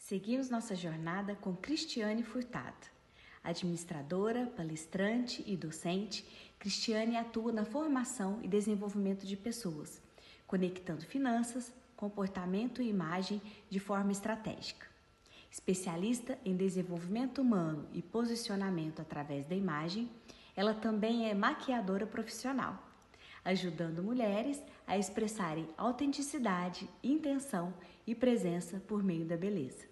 Seguimos nossa jornada com Cristiane Furtado. Administradora, palestrante e docente, Cristiane atua na formação e desenvolvimento de pessoas, conectando finanças, comportamento e imagem de forma estratégica. Especialista em desenvolvimento humano e posicionamento através da imagem, ela também é maquiadora profissional, ajudando mulheres a expressarem autenticidade, intenção e presença por meio da beleza.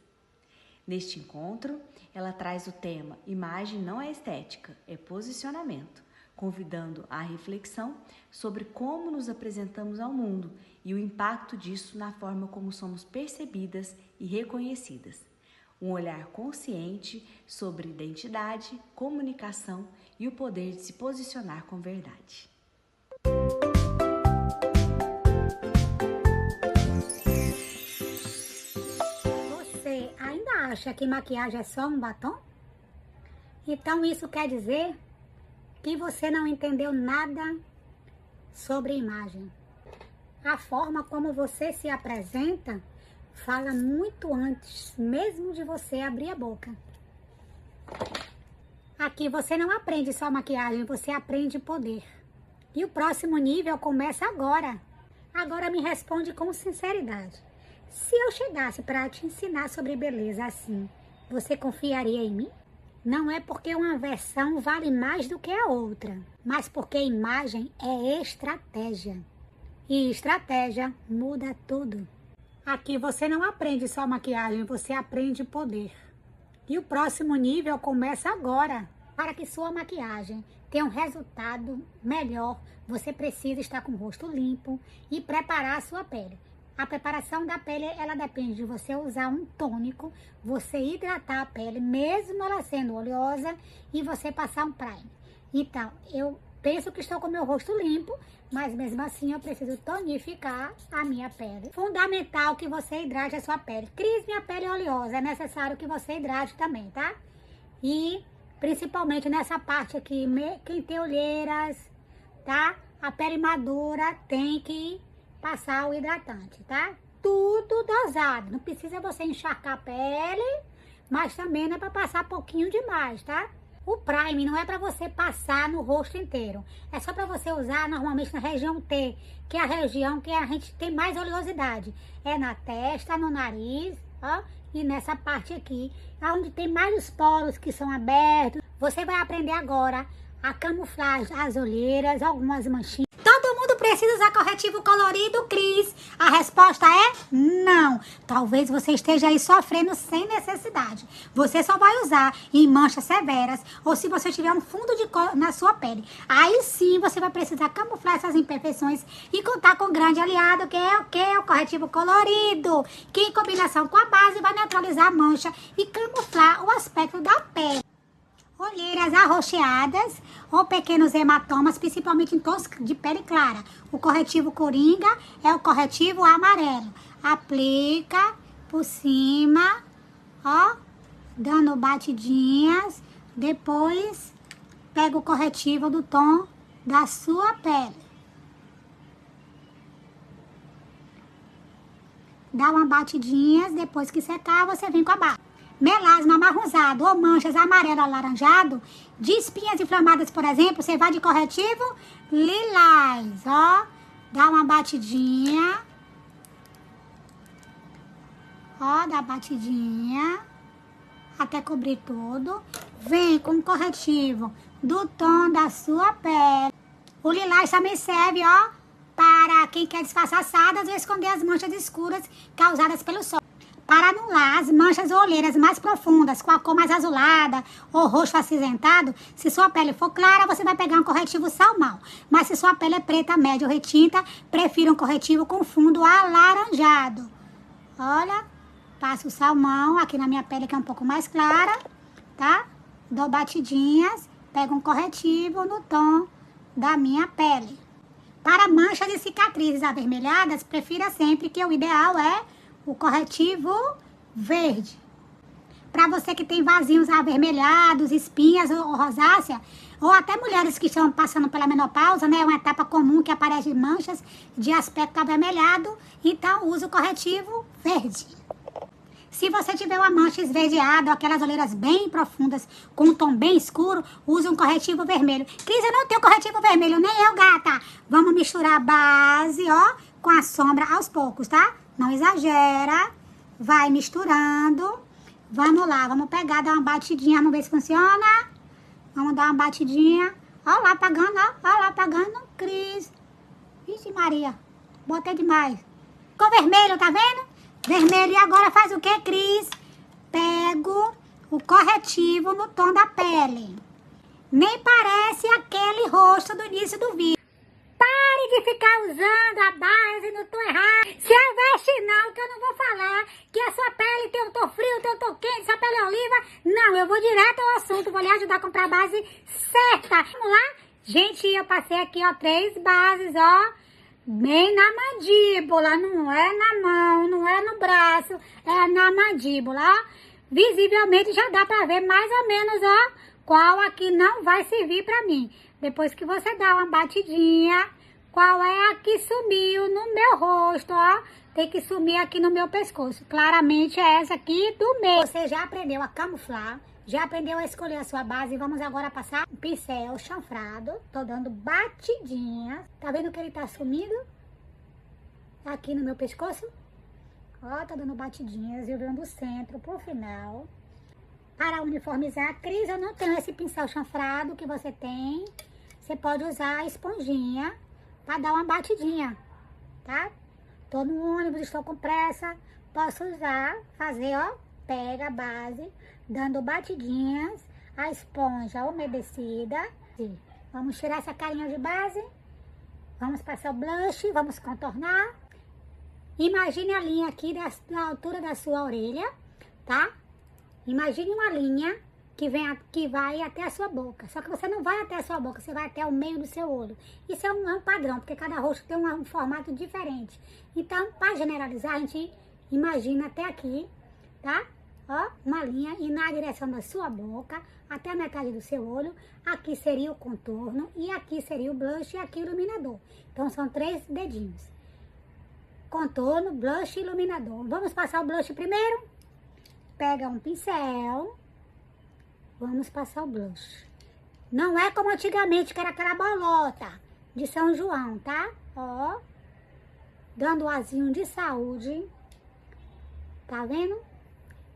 Neste encontro, ela traz o tema Imagem não é estética, é posicionamento, convidando à reflexão sobre como nos apresentamos ao mundo e o impacto disso na forma como somos percebidas e reconhecidas. Um olhar consciente sobre identidade, comunicação e o poder de se posicionar com verdade. Você ainda acha que maquiagem é só um batom? Então isso quer dizer que você não entendeu nada sobre imagem. A forma como você se apresenta fala muito antes mesmo de você abrir a boca. Aqui você não aprende só maquiagem, você aprende poder. E o próximo nível começa agora. Agora me responde com sinceridade. Se eu chegasse para te ensinar sobre beleza assim, você confiaria em mim? Não é porque uma versão vale mais do que a outra, mas porque imagem é estratégia. E estratégia muda tudo. Aqui você não aprende só maquiagem, você aprende poder. E o próximo nível começa agora. Para que sua maquiagem tenha um resultado melhor, você precisa estar com o rosto limpo e preparar a sua pele. A preparação da pele, ela depende de você usar um tônico, você hidratar a pele, mesmo ela sendo oleosa, e você passar um primer. Então, eu penso que estou com o meu rosto limpo, mas mesmo assim eu preciso tonificar a minha pele. Fundamental que você hidrate a sua pele. Cris, minha pele é oleosa, é necessário que você hidrate também, tá? E principalmente nessa parte aqui, quem tem olheiras, tá? A pele madura tem que passar o hidratante, tá? Tudo dosado, não precisa você encharcar a pele, mas também não é para passar pouquinho demais, tá? O primer não é para você passar no rosto inteiro, é só para você usar normalmente na região T, que é a região que a gente tem mais oleosidade. É na testa, no nariz, ó, e nessa parte aqui, onde tem mais os poros que são abertos. Você vai aprender agora a camuflar as olheiras, algumas manchinhas. Todo mundo precisa usar corretivo colorido, Cris? A resposta é não. Talvez você esteja aí sofrendo sem necessidade. Você só vai usar em manchas severas ou se você tiver um fundo de cor na sua pele. Aí sim você vai precisar camuflar essas imperfeições e contar com um grande aliado, que é o quê? O corretivo colorido, que em combinação com a base vai neutralizar a mancha e camuflar o aspecto da pele. Olheiras arroxeadas ou pequenos hematomas, principalmente em tons de pele clara. O corretivo Coringa é o corretivo amarelo. Aplica por cima, ó, dando batidinhas. Depois, pega o corretivo do tom da sua pele. Dá uma batidinhas, depois que secar, você vem com a base. Melasma amarronzado ou manchas amarelo alaranjado, de espinhas inflamadas, por exemplo, você vai de corretivo lilás, ó, dá uma batidinha, ó, dá batidinha, até cobrir tudo, vem com o corretivo do tom da sua pele. O lilás também serve, ó, para quem quer disfarçar assadas ou esconder as manchas escuras causadas pelo sol. Para anular as manchas ou olheiras mais profundas, com a cor mais azulada ou roxo acinzentado, se sua pele for clara, você vai pegar um corretivo salmão. Mas se sua pele é preta, média ou retinta, prefira um corretivo com fundo alaranjado. Olha, passo o salmão aqui na minha pele, que é um pouco mais clara, tá? Dou batidinhas, pego um corretivo no tom da minha pele. Para manchas e cicatrizes avermelhadas, prefira sempre que o ideal é o corretivo verde. Para você que tem vasinhos avermelhados, espinhas ou rosácea, ou até mulheres que estão passando pela menopausa, né? É uma etapa comum que aparece manchas de aspecto avermelhado, então use o corretivo verde. Se você tiver uma mancha esverdeada, aquelas olheiras bem profundas, com um tom bem escuro, use um corretivo vermelho. Cris, eu não tenho corretivo vermelho, nem eu, gata. Vamos misturar a base, ó, com a sombra aos poucos, tá? Não exagera. Vai misturando. Vamos lá, vamos pegar, dar uma batidinha, vamos ver se funciona. Vamos dar uma batidinha. Ó lá, apagando, ó lá, apagando. Cris. Vixe Maria, botei demais. Ficou vermelho, tá vendo? Vermelho. E agora faz o que, Cris? Pego o corretivo no tom da pele. Nem parece aquele rosto do início do vídeo. Pare de ficar usando a base no tom errado. Se aveste não, que eu não vou falar que a sua pele tem um tom frio, tem um tom quente, sua pele é oliva. Não, eu vou direto ao assunto, vou lhe ajudar a comprar a base certa. Vamos lá? Gente, eu passei aqui, ó, 3 bases, ó. Bem na mandíbula, não é na mão, não é no braço, é na mandíbula, ó. Visivelmente já dá pra ver mais ou menos, ó, qual aqui não vai servir pra mim. Depois que você dá uma batidinha, qual é a que sumiu no meu rosto, ó. Tem que sumir aqui no meu pescoço. Claramente é essa aqui do meio. Você já aprendeu a camuflar, já aprendeu a escolher a sua base. Vamos agora passar um pincel chanfrado. Tô dando batidinha. Tá vendo que ele tá sumindo? Aqui no meu pescoço. Ó, tá dando batidinhas, eu vendo do centro pro final. Para uniformizar, Cris, eu não tenho esse pincel chanfrado que você tem. Você pode usar a esponjinha para dar uma batidinha, tá? Tô no ônibus, estou com pressa, posso usar, fazer, ó, pega a base, dando batidinhas, a esponja umedecida. Vamos tirar essa carinha de base, vamos passar o blush, vamos contornar. Imagine a linha aqui da altura da sua orelha, tá? Imagine uma linha que vai até a sua boca. Só que você não vai até a sua boca, você vai até o meio do seu olho. Isso é um padrão, porque cada rosto tem um formato diferente. Então, para generalizar, a gente imagina até aqui, tá? Ó, uma linha e na direção da sua boca, até a metade do seu olho. Aqui seria o contorno e aqui seria o blush e aqui o iluminador. Então, são 3 dedinhos. Contorno, blush e iluminador. Vamos passar o blush primeiro? Pega um pincel, vamos passar o blush. Não é como antigamente, que era aquela bolota de São João, tá? Ó, dando o azinho de saúde, tá vendo?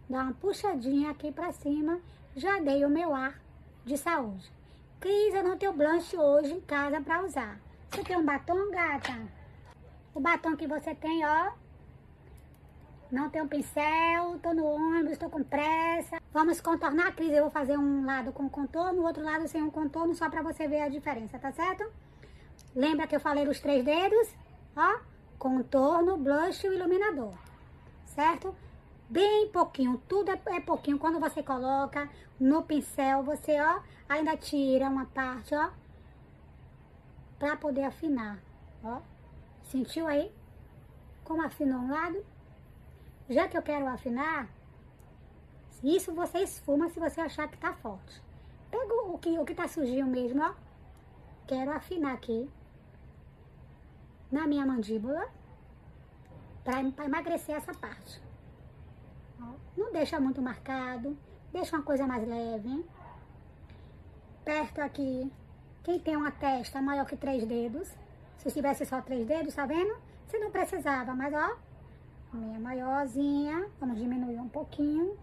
Dá uma puxadinha aqui pra cima, já dei o meu ar de saúde. Cris, eu não tenho blush hoje em casa pra usar. Você tem um batom, gata? O batom que você tem, ó. Não tenho pincel, tô no ônibus, tô com pressa. Vamos contornar, Cris. Eu vou fazer um lado com contorno, o outro lado sem um contorno, só pra você ver a diferença, tá certo? Lembra que eu falei dos 3 dedos? Ó, contorno, blush e o iluminador, certo? Bem pouquinho, tudo é pouquinho. Quando você coloca no pincel, você, ó, ainda tira uma parte, ó, pra poder afinar, ó. Sentiu aí? Como afinou um lado? Já que eu quero afinar, isso você esfuma se você achar que tá forte. Pega o que tá sujinho mesmo, ó. Quero afinar aqui na minha mandíbula pra emagrecer essa parte. Ó, não deixa muito marcado, deixa uma coisa mais leve. Perto aqui, quem tem uma testa maior que 3 dedos, se tivesse só 3 dedos, tá vendo? Você não precisava, mas ó, minha maiorzinha, vamos diminuir um pouquinho.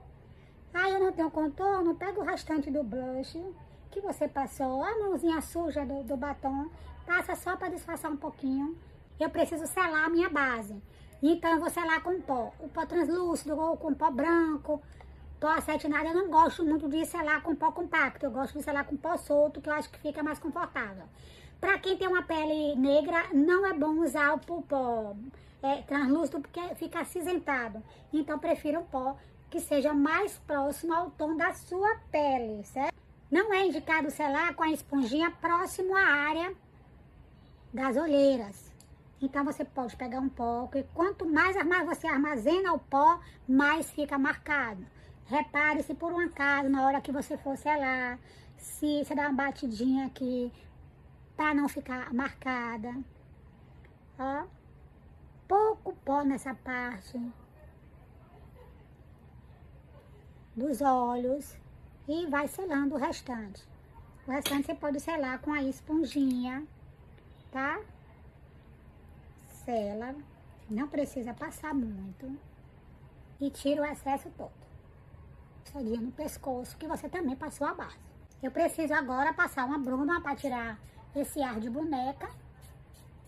Ah, eu não tenho contorno, pega o restante do blush que você passou, a mãozinha suja do batom, passa só para disfarçar um pouquinho. Eu preciso selar a minha base, então eu vou selar com pó, o pó translúcido ou com pó branco, pó acetinado. Eu não gosto muito de selar com pó compacto, eu gosto de selar com pó solto, que eu acho que fica mais confortável. Para quem tem uma pele negra, não é bom usar o pó translúcido, porque fica acinzentado. Então, prefiro um pó que seja mais próximo ao tom da sua pele, certo? Não é indicado selar com a esponjinha próximo à área das olheiras. Então, você pode pegar um pó, que quanto mais você armazena o pó, mais fica marcado. Repare se por um acaso, na hora que você for selar, se você dá uma batidinha aqui, para não ficar marcada. Ó, pouco pó nessa parte. dos olhos e vai selando o restante. O restante você pode selar com a esponjinha, tá? Sela, não precisa passar muito e tira o excesso todo. Selinha no pescoço, que você também passou a base. Eu preciso agora passar uma bruma para tirar esse ar de boneca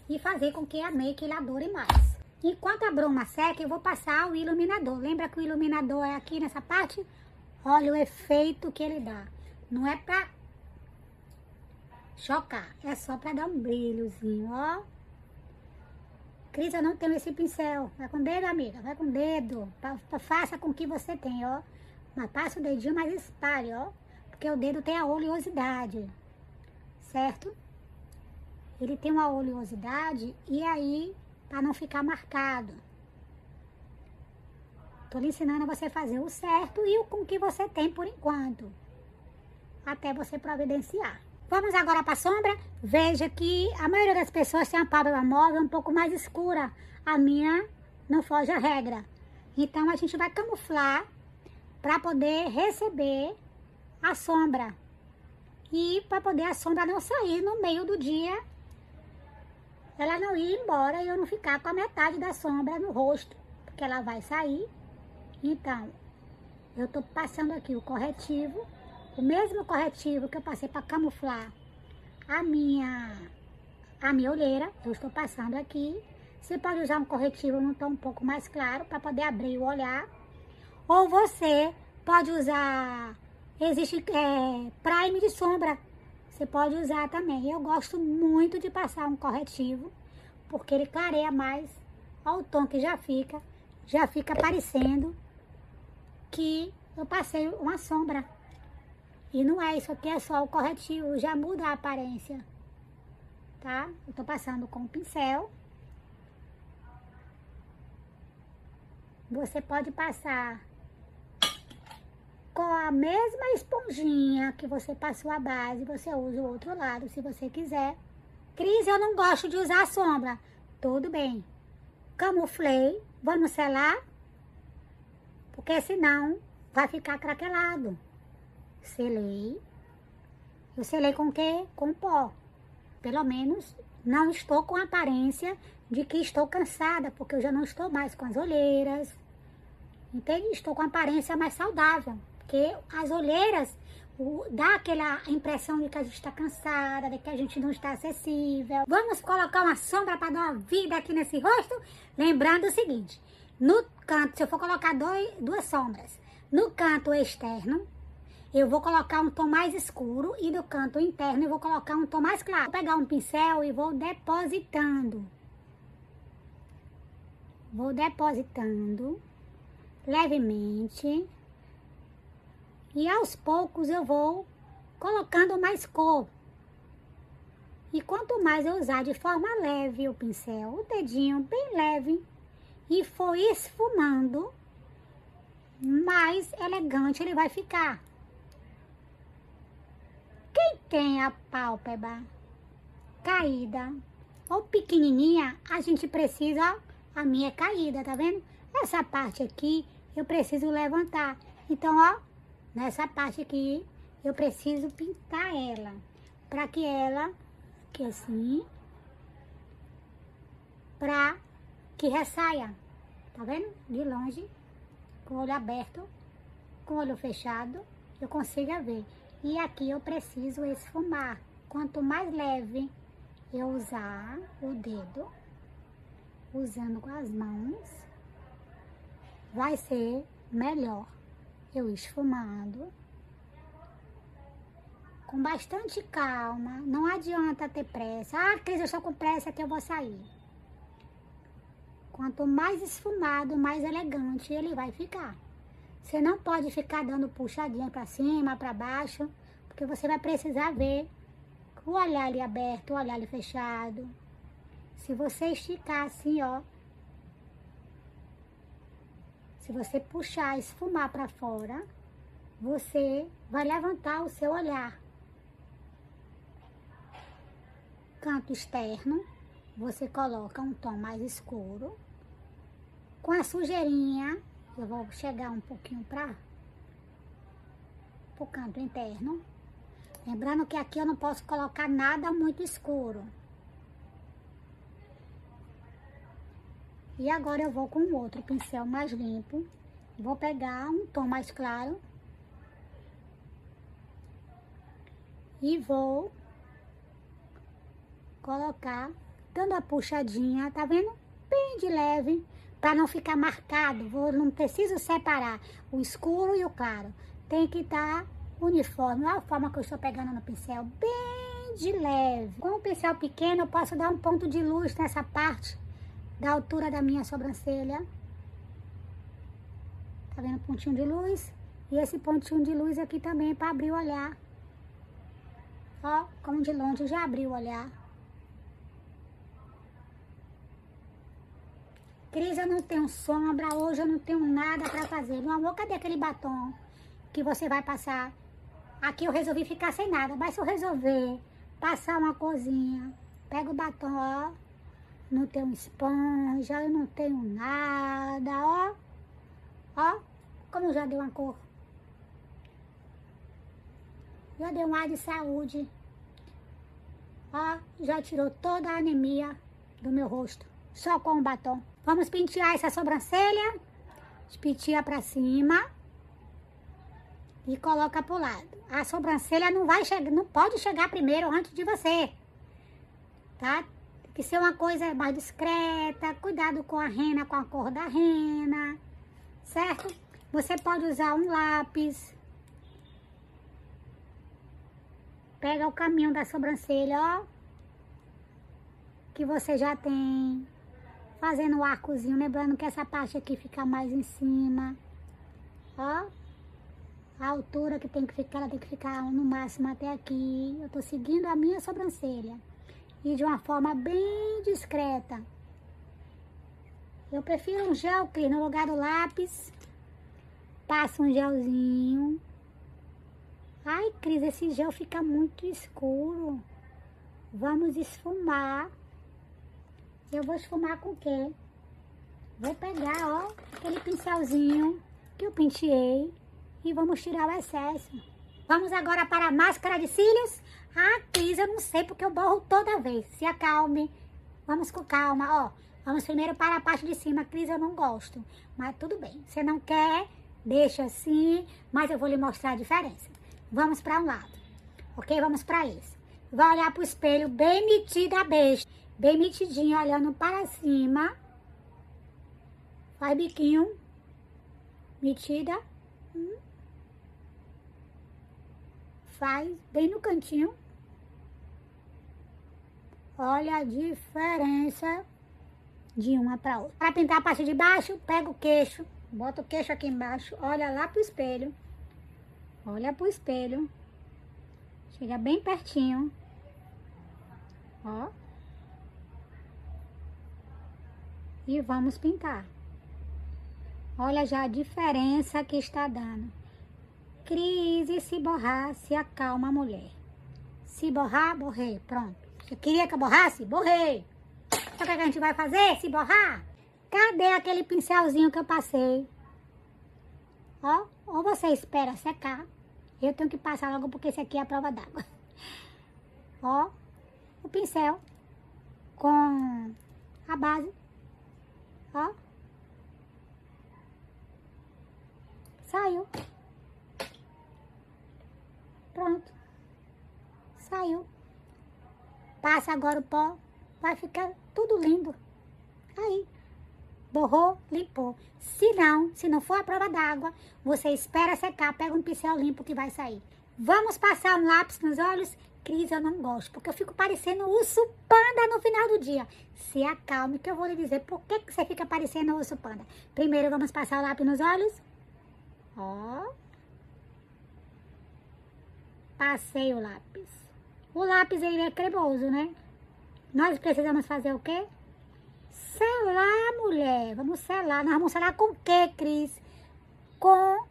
e fazer com que a make ela dure mais. Enquanto a bruma seca, eu vou passar o iluminador. Lembra que o iluminador é aqui nessa parte? Olha o efeito que ele dá. Não é pra chocar, é só pra dar um brilhozinho, ó. Cris, eu não tenho esse pincel. Vai com o dedo, amiga, vai com o dedo. Faça com o que você tem, ó. Mas passa o dedinho, mas espalhe, ó. Porque o dedo tem a oleosidade, certo? Ele tem uma oleosidade e aí, para não ficar marcado. Tô lhe ensinando a você fazer o certo e o com que você tem por enquanto. Até você providenciar. Vamos agora para a sombra. Veja que a maioria das pessoas tem a pálpebra móvel um pouco mais escura. A minha não foge a regra. Então, a gente vai camuflar para poder receber a sombra. E para poder a sombra não sair no meio do dia. Ela não ir embora e eu não ficar com a metade da sombra no rosto. Porque ela vai sair. Então, eu tô passando aqui o corretivo. O mesmo corretivo que eu passei para camuflar a minha olheira, eu estou passando aqui. Você pode usar um corretivo num tom um pouco mais claro para poder abrir o olhar. Ou você pode usar, existe prime de sombra, você pode usar também. Eu gosto muito de passar um corretivo, porque ele clareia mais. Olha o tom que já fica parecendo que eu passei uma sombra. E não é isso aqui, é só o corretivo, já muda a aparência, tá? Eu tô passando com o pincel. Você pode passar com a mesma esponjinha que você passou a base, você usa o outro lado, se você quiser. Cris, eu não gosto de usar sombra. Tudo bem. Camuflei, vamos selar, porque senão vai ficar craquelado. Selei. Eu selei com o quê? Com pó. Pelo menos não estou com a aparência de que estou cansada, porque eu já não estou mais com as olheiras. Entende? Estou com a aparência mais saudável. Porque as olheiras dá aquela impressão de que a gente está cansada, de que a gente não está acessível. Vamos colocar uma sombra para dar uma vida aqui nesse rosto? Lembrando o seguinte, no canto, se eu for colocar duas sombras, no canto externo, eu vou colocar um tom mais escuro e no canto interno eu vou colocar um tom mais claro. Vou pegar um pincel e vou depositando. Vou depositando levemente. E aos poucos eu vou colocando mais cor. E quanto mais eu usar de forma leve o pincel, o dedinho bem leve, e for esfumando, mais elegante ele vai ficar. Quem tem a pálpebra caída ou pequenininha, a gente precisa, a minha é caída, tá vendo? Essa parte aqui eu preciso levantar. Então, ó, nessa parte aqui eu preciso pintar ela, para que ela, que assim, para que ressaia, tá vendo? De longe, com o olho aberto, com o olho fechado, eu consiga ver. E aqui eu preciso esfumar. Quanto mais leve eu usar o dedo, usando com as mãos, vai ser melhor. Eu esfumando, com bastante calma. Não adianta ter pressa. Ah, Cris, eu estou com pressa que eu vou sair. Quanto mais esfumado, mais elegante ele vai ficar. Você não pode ficar dando puxadinha para cima, para baixo, porque você vai precisar ver o olhar ali aberto, o olhar ali fechado. Se você esticar assim, ó, se você puxar, esfumar para fora, você vai levantar o seu olhar. Canto externo, você coloca um tom mais escuro. Com a sujeirinha, eu vou chegar um pouquinho para pro canto interno. Lembrando que aqui eu não posso colocar nada muito escuro. E agora eu vou com o outro pincel mais limpo. Vou pegar um tom mais claro. E vou colocar, dando a puxadinha, tá vendo? Bem de leve, para não ficar marcado. Não preciso separar o escuro e o claro. Tem que estar uniforme. Olha a forma que eu estou pegando no pincel, bem de leve. Com o pincel pequeno, eu posso dar um ponto de luz nessa parte da altura da minha sobrancelha. Tá vendo o pontinho de luz? E esse pontinho de luz aqui também para abrir o olhar. Ó, como de longe já abriu o olhar. Cris, eu não tenho sombra, hoje eu não tenho nada pra fazer. Meu amor, cadê aquele batom que você vai passar? Aqui eu resolvi ficar sem nada, mas se eu resolver passar uma corzinha, pega o batom, ó. Não tenho esponja, eu não tenho nada, ó. Ó, como já deu uma cor. Já deu um ar de saúde. Ó, já tirou toda a anemia do meu rosto, só com o batom. Vamos pentear essa sobrancelha. Penteia pra cima. E coloca pro lado. A sobrancelha não vai chegar, não pode chegar primeiro antes de você. Tá? Tem que ser uma coisa mais discreta. Cuidado com a rena, com a cor da rena. Certo? Você pode usar um lápis. Pega o caminho da sobrancelha, ó. Que você já tem. Fazendo o arcozinho, lembrando que essa parte aqui fica mais em cima. Ó. A altura que tem que ficar, ela tem que ficar no máximo até aqui. Eu tô seguindo a minha sobrancelha. E de uma forma bem discreta. Eu prefiro um gel, Cris, no lugar do lápis. Passa um gelzinho. Ai, Cris, esse gel fica muito escuro. Vamos esfumar. Eu vou esfumar com o quê? Vou pegar, ó, aquele pincelzinho que eu penteei e vamos tirar o excesso. Vamos agora para a máscara de cílios. Ah, Cris, eu não sei porque eu borro toda vez. Se acalme. Vamos com calma, ó. Vamos primeiro para a parte de cima. Cris, eu não gosto. Mas tudo bem. Você não quer, deixa assim. Mas eu vou lhe mostrar a diferença. Vamos para um lado. Ok? Vamos para esse. Vai olhar para o espelho bem metida a besta. Bem metidinho, olhando para cima. Faz biquinho. Metida. Faz bem no cantinho. Olha a diferença de uma para outra. Para pintar a parte de baixo, pega o queixo. Bota o queixo aqui embaixo. Olha lá pro espelho. Olha pro espelho. Chega bem pertinho. Ó. E vamos pintar. Olha já a diferença que está dando. Cris, e se borrar, se acalma, mulher. Se borrar, borrei. Pronto. Você queria que eu borrasse? Borrei. Sabe o que a gente vai fazer? Se borrar? Cadê aquele pincelzinho que eu passei? Ó, ou você espera secar. Eu tenho que passar logo porque esse aqui é a prova d'água. Ó, o pincel com a base. Ó. Saiu. Pronto. Saiu. Passa agora o pó. Vai ficar tudo lindo. Aí. Borrou, limpou. Se não for a prova d'água, você espera secar, pega um pincel limpo que vai sair. Vamos passar um lápis nos olhos? Cris, eu não gosto, porque eu fico parecendo um urso panda no final do dia. Se acalme que eu vou lhe dizer por que você fica parecendo um urso panda. Primeiro vamos passar o lápis nos olhos. Ó. Passei o lápis. O lápis, ele é cremoso, né? Nós precisamos fazer o quê? Selar, mulher. Vamos selar. Nós vamos selar com o quê, Cris? Com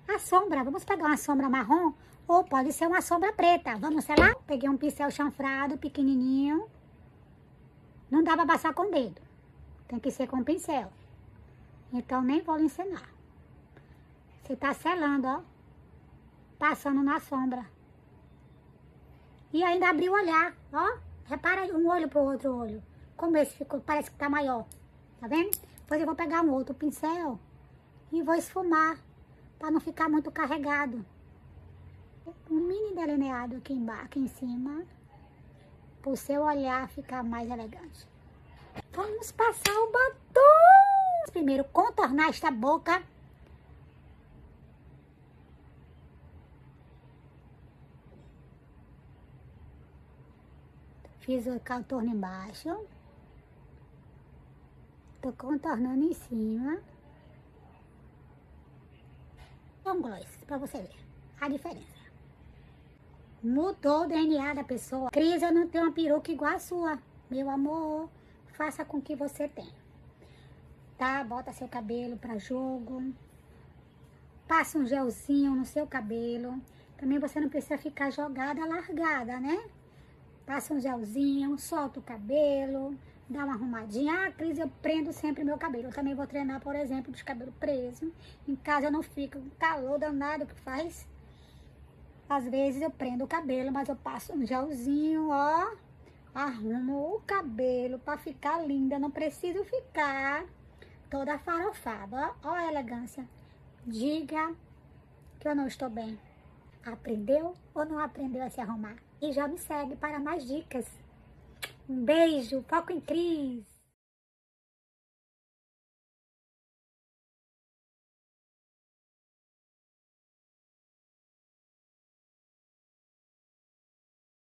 a sombra. Vamos pegar uma sombra marrom ou pode ser uma sombra preta. Vamos selar? Peguei um pincel chanfrado, pequenininho. Não dá pra passar com o dedo. Tem que ser com o pincel. Então, nem vou lhe ensinar. Você tá selando, ó. passando na sombra. E ainda abri o olhar, ó. Repara um olho pro outro olho. Como esse ficou, parece que tá maior. Tá vendo? Depois eu vou pegar um outro pincel e vou esfumar, para não ficar muito carregado. Um mini delineado aqui embaixo, aqui em cima, para o seu olhar ficar mais elegante. Vamos passar o batom. Primeiro, contornar esta boca. Fiz o contorno embaixo. Tô contornando em cima. Um gloss, pra você ver a diferença. Mudou o DNA da pessoa. Cris, eu não tenho uma peruca igual a sua. Meu amor, faça com que você tenha. Tá? Bota seu cabelo pra jogo. Passa um gelzinho no seu cabelo. Também você não precisa ficar jogada, largada, né? Passa um gelzinho, solta o cabelo, dá uma arrumadinha. Ah, Cris, eu prendo sempre meu cabelo. Eu também vou treinar, por exemplo, de cabelo preso. Em casa eu não fico com calor danado que faz. Às vezes eu prendo o cabelo, mas eu passo um gelzinho, ó. Arrumo o cabelo pra ficar linda. Não preciso ficar toda farofada, ó. Ó a elegância. Diga que eu não estou bem. Aprendeu ou não aprendeu a se arrumar? E já me segue para mais dicas. Um beijo, foco em Cris!